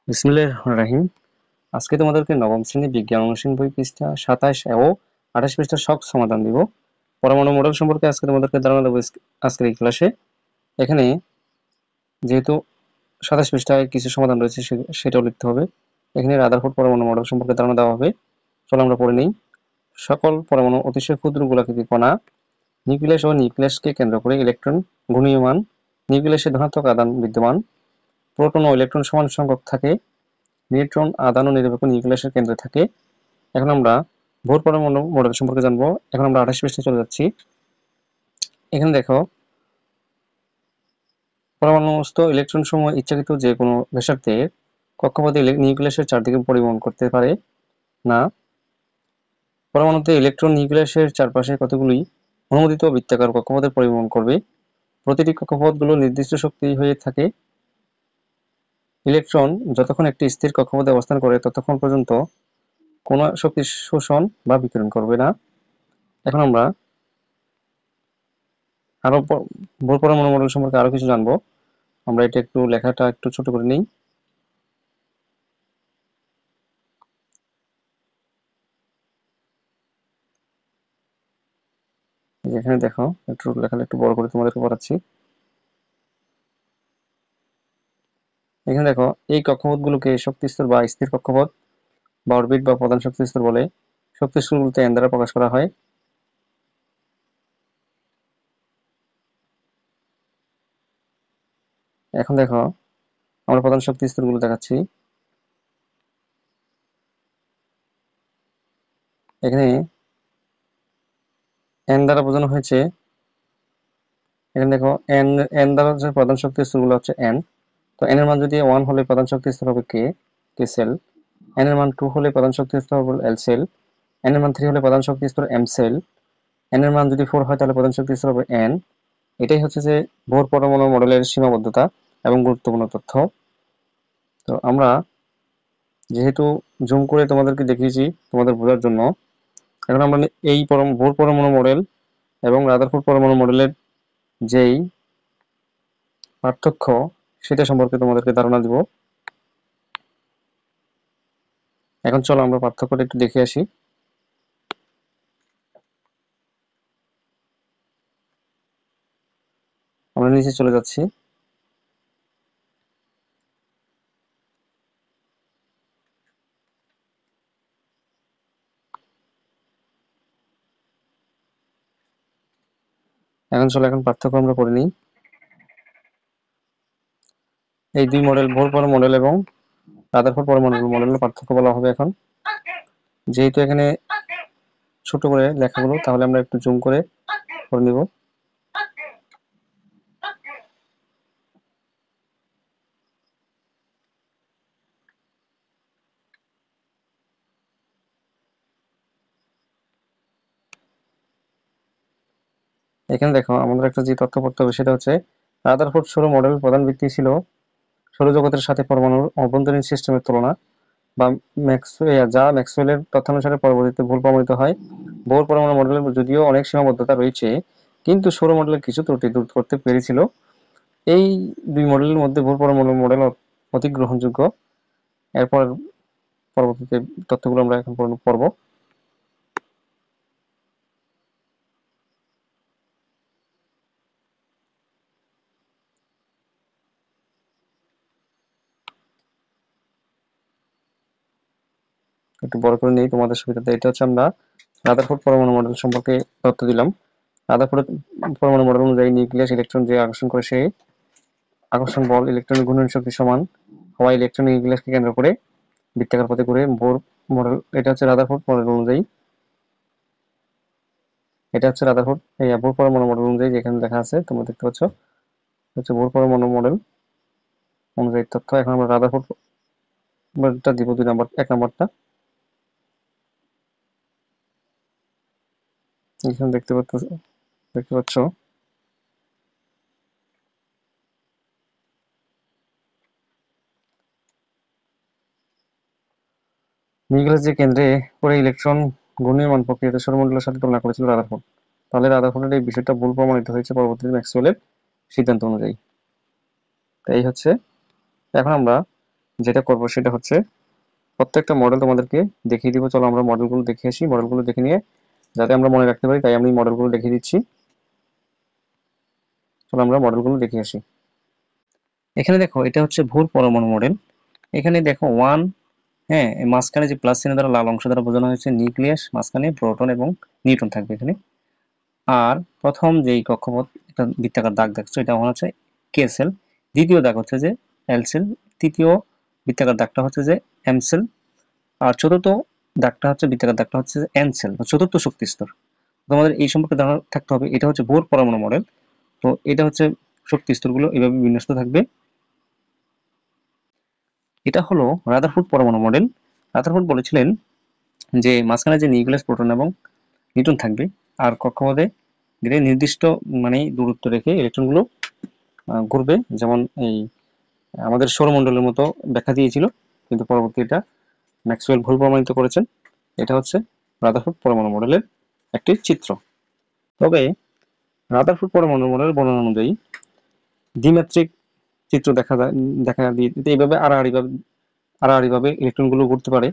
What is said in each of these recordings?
বিসমিল্লাহির রহমানির রহিম। আজকে তোমাদেরকে নবম শ্রেণী বিজ্ঞান অনুশীলন বই পৃষ্ঠা 27 ও 28 পৃষ্ঠার শখ সমাধান দিব। পরমাণু মডেল সম্পর্কে আজকে তোমাদেরকে ধারণা দেবো আজকের এই ক্লাসে। এখানে যেহেতু 27 পৃষ্ঠায় কিছু সমাধান রয়েছে সেটাও লিখতে হবে। এখানে রাদারফোর্ড পরমাণু মডেল সম্পর্কে ধারণা দেওয়া হবে। চলো আমরা পড়ে নিই। সকল পরমাণু অতিশয় ক্ষুদ্র গোলাকৃতি কণা। নিউক্লিয়াস ও নিউক্লিয়াসকে কেন্দ্র করে ইলেকট্রন ঘূর্ণীয়মান। নিউক্লিয়াসে ধনাত্মক আধান বিদ্যমান। প্রোটন ও ইলেকট্রন সমান সংখ্যক থাকে। নিউট্রন আধান ও নির্বাপক নিউক্লিয়াসের কেন্দ্রে থাকে। এখন আমরা ভর পরমাণু মডেল সম্পর্কে জানবো। এখন আমরা 28 পৃষ্ঠায় চলে যাচ্ছি। এখানে দেখো, পরমাণুস্থ ইলেকট্রন সমূহ ইচ্ছাকৃত যে কোনো ব্যাসার্ধের কক্ষপথে নিউক্লিয়াসের চারদিকে পরিবহন করতে পারে না। পরমাণুতে ইলেকট্রন নিউক্লিয়াসের চারপাশে কতগুলি অনুমোদিত বৃত্তাকার কক্ষপথে পরিবহন করবে। প্রতিটি কক্ষপথগুলো নির্দিষ্ট শক্তি হয়ে থাকে। ইলেকট্রন যতক্ষণ একটি স্থির কক্ষপথে অবস্থান করে ততক্ষণ পর্যন্ত কোনো শক্তি শোষণ বা বিকিরণ করবে না। এখন আমরা আরো ভর পরমাণু মডেল সম্পর্কে আরো কিছু জানবো। আমরা এটা একটু লেখাটা একটু ছোট করে নিই। এখানে দেখো, একটু লেখাটা একটু বড় করে তোমাদেরকে পড়াচ্ছি। এখানে দেখো, এই কক্ষপথগুলোকে শক্তি স্তর বা স্থির কক্ষপথ বা অরবিট বা প্রধান শক্তি স্তর বলে। শক্তি স্তরগুলোতে এন দ্বারা প্রকাশ করা হয়। এখন দেখো, আমরা প্রধান শক্তি স্তরগুলো দেখাচ্ছি। এখানে এন দ্বারা বোঝানো হয়েছে, এখানে দেখো এন এন দ্বারা যে প্রধান শক্তি স্তরগুলো হচ্ছে এন। তো এন এর মান যদি 1 হলে প্রধান শক্তি স্তর হবে কে সেল। এন এর মান 2 হলে প্রধান শক্তি স্তর হবে এল সেল। এন এর মান 3 হলে প্রধান শক্তি স্তর এম সেল। এন এর মান যদি 4 হয় তাহলে প্রধান শক্তি স্তর হবে এন। এটাই হচ্ছে যে ভর পরমাণু মডেলের সীমাবদ্ধতা এবং গুরুত্বপূর্ণ তথ্য। তো আমরা যেহেতু জুম করে তোমাদেরকে দেখিয়েছি তোমাদের বোঝার জন্য, এখন আমরা এই ভর পরমাণু মডেল এবং রাদারফোর্ড পরমাণু মডেলের যেই পার্থক্য সেটা সম্পর্কে তোমাদেরকে ধারণা দিব। এখন চলো আমরা পার্থক্যটা একটু দেখে আসি। আমরা নিচে চলে যাচ্ছি। এখন পার্থক্য আমরা করে নিই। এই দুই মডেল, ভর পরমাণু মডেল এবং রাদারফোর্ড পরমাণু মডেলের পার্থক্য বলা হবে এখন। যেহেতু এখানে ছোট করে লেখাগুলো, তাহলে আমরা একটু জুম করে নিব। এখানে দেখো, আমাদের একটা যে তথ্য পড়তে হবে সেটা হচ্ছে রাদারফোর্ড সৌর মডেল প্রধান ভিত্তি ছিল সৌরজগতের সাথে পরমাণুর অভ্যন্তরীণ সিস্টেমের তুলনা বা যা ম্যাক্সওয়েলের তথ্যানুসারে পরবর্তীতে ভুল প্রমাণিত হয়। বোর পরমাণু মডেলের যদিও অনেক সীমাবদ্ধতা রয়েছে, কিন্তু সৌর মডেলের কিছু ত্রুটি দূর করতে পেরেছিল। এই দুই মডেলের মধ্যে বোর পরমাণু মডেল অতি গ্রহণযোগ্য। এরপর পরবর্তীতে তথ্যগুলো আমরা এখন পড়ব। একটু বড় করে নেই তোমাদের সুবিধাতে। এটা হচ্ছে আমরা রাদারফোর্ড পরমাণু মডেল সম্পর্কে তথ্য দিলাম। রাদারফোর্ড পরমাণু মডেল অনুযায়ী নিউক্লিয়াস ইলেকট্রন যে আকর্ষণ করে সেই আকর্ষণ বল ইলেকট্রনের ঘূর্ণন শক্তি সমান হওয়ায় ইলেকট্রন নিউক্লিয়াসকে কেন্দ্র করে বৃত্তাকার পথে ঘুরে। বোর মডেল, এটা হচ্ছে রাদারফোর্ড মডেল অনুযায়ী, এটা হচ্ছে রাদারফোর্ড এই বোর পরমাণু মডেল অনুযায়ী যেখানে লেখা আছে তোমরা দেখতে পাচ্ছ, হচ্ছে বোর পরমাণু মডেল অনুযায়ী তথ্য। এখন আমরা রাদারফোর্ড মডেলটা দিব 1 নম্বরটা। এখানে দেখতে পাচ্ছ নিউক্লিয়াস যে কেন্দ্রে করে ইলেকট্রন ঘূর্ণীয়মান প্রক্রিয়াতে সৌরমণ্ডলের সাথে তুলনা করেছিল রাদারফোর্ড। তাহলে রাদারফোর্ডের এই বিষয়টা ভুল প্রমাণিত হয়েছে পরবর্তীতে ম্যাক্সওয়েলের সিদ্ধান্ত অনুযায়ী। তো এই হচ্ছে। এখন আমরা যেটা করব সেটা হচ্ছে প্রত্যেকটা মডেল তোমাদেরকে দেখিয়ে দিব। চলো আমরা মডেলগুলো দেখে আসি। মডেলগুলো দেখে নিয়ে যাতে আমরা মনে রাখতে পারি তাই আমি মডেলগুলো দেখিয়ে দিচ্ছি। চলো আমরা মডেলগুলো দেখে আসি। এখানে দেখো এটা হচ্ছে ভুর পরমাণু মডেল। এখানে দেখো 1, হ্যাঁ, মাঝখানে যে প্লাস চিহ্ন দ্বারা লাল অংশ দ্বারা বোঝানো হয়েছে নিউক্লিয়াস, মাঝখানে প্রোটন এবং নিউট্রন থাকবে এখানে। আর প্রথম যেই কক্ষপথ একটা বৃত্তাকার দাগ দেখছো এটা হচ্ছে কে সেল, দ্বিতীয় দাগ হচ্ছে যে এল সেল, তৃতীয় বৃত্তাকার দাগটা হচ্ছে যে এম সেল, আর চতুর্থ দাগটা হচ্ছে বৃত্তাকার দাগটা হচ্ছে যে এন সেল বা চতুর্থ শক্তি স্তর। তোমাদের এই সম্পর্কে ধারণা থাকতে হবে। এটা হচ্ছে বোর পরমাণু মডেল। তো এটা হচ্ছে শক্তি স্তরগুলো এভাবে বিন্যস্ত থাকবে। এটা হলো রাদারফোর্ড পরমাণু মডেল। রাদারফোর্ড বলেছিলেন যে মাঝখানে যে নিউক্লিয়াস, প্রোটন এবং নিউট্রন থাকবে আর কক্ষপথে ঘিরে নির্দিষ্ট মানে দূরত্ব রেখে ইলেকট্রনগুলো ঘুরবে, যেমন এই আমাদের সৌরমণ্ডলের মতো ব্যাখ্যা দিয়েছিল, কিন্তু পরবর্তী এটা ম্যাক্সওয়েল ভুল প্রমাণিত করেছেন। এটা হচ্ছে রাদারফোর্ড পরমাণু মডেলের একটি চিত্র। তবে রাদারফোর্ড পরমাণু মডেলের বর্ণনা অনুযায়ী দ্বিমাত্রিক চিত্র দেখা দিয়ে এইভাবে আড়াআড়িভাবে ইলেকট্রনগুলো ঘুরতে পারে।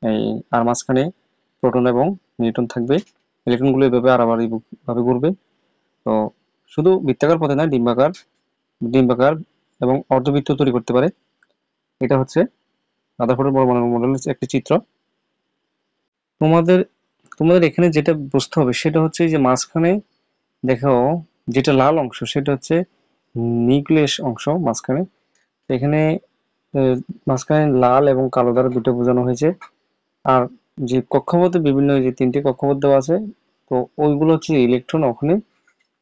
এই আর মাঝখানে প্রোটন এবং নিউট্রন থাকবে। ইলেকট্রনগুলো এভাবে আড়াআড়ি ভাবে ঘুরবে। তো শুধু বৃত্তাকার পথে না, ডিম্বাকার এবং অর্ধবৃত্ত তৈরি করতে পারে। এটা হচ্ছে রাদারফোর্ড পরমাণু মডেলের একটি চিত্র। তোমাদের তোমাদের এখানে যেটা বুঝতে হবে সেটা হচ্ছে যে মাঝখানে দেখো যেটা লাল অংশ সেটা হচ্ছে নিউক্লিয়াস অংশ মাঝখানে। এখানে মাঝখানে লাল এবং কালো দ্বারা দুটো বোঝানো হয়েছে। আর যে কক্ষপথে বিভিন্ন যে 3টে কক্ষপথ দেওয়া আছে, তো ওইগুলো হচ্ছে ইলেকট্রন ওখানে,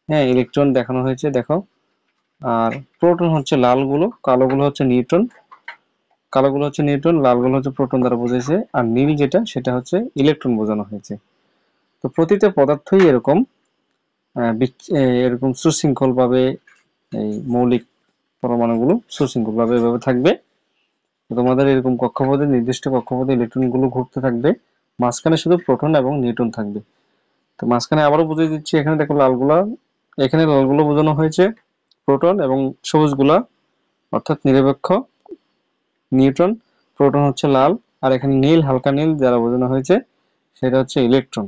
হ্যাঁ, ইলেকট্রন দেখানো হয়েছে দেখো। আর প্রোটন হচ্ছে লালগুলো, কালোগুলো হচ্ছে নিউট্রন, লালগুলো হচ্ছে প্রোটন দ্বারা বোঝাইছে, আর নীল যেটা সেটা হচ্ছে ইলেকট্রন বোঝানো হয়েছে। তো প্রতিটা পদার্থই এরকম এরকম সুশৃঙ্খল ভাবে এই মৌলিক পরমাণুগুলো সুশৃঙ্খল ভাবে এভাবে থাকবে। তোমাদের এরকম কক্ষপথে নির্দিষ্ট কক্ষপথে ইলেকট্রন গুলো ঘুরতে থাকবে, মাঝখানে শুধু প্রোটন এবং নিউট্রন থাকবে। তো মাঝখানে আবারও বুঝিয়ে দিচ্ছি, এখানে দেখো এখানে লালগুলো বোঝানো হয়েছে প্রোটন এবং সবুজগুলা অর্থাৎ নিরপেক্ষ নিউট্রন, প্রোটন হচ্ছে লাল, আর এখানে নীল, হালকা নীল যারা বোঝানো হয়েছে সেটা হচ্ছে ইলেকট্রন।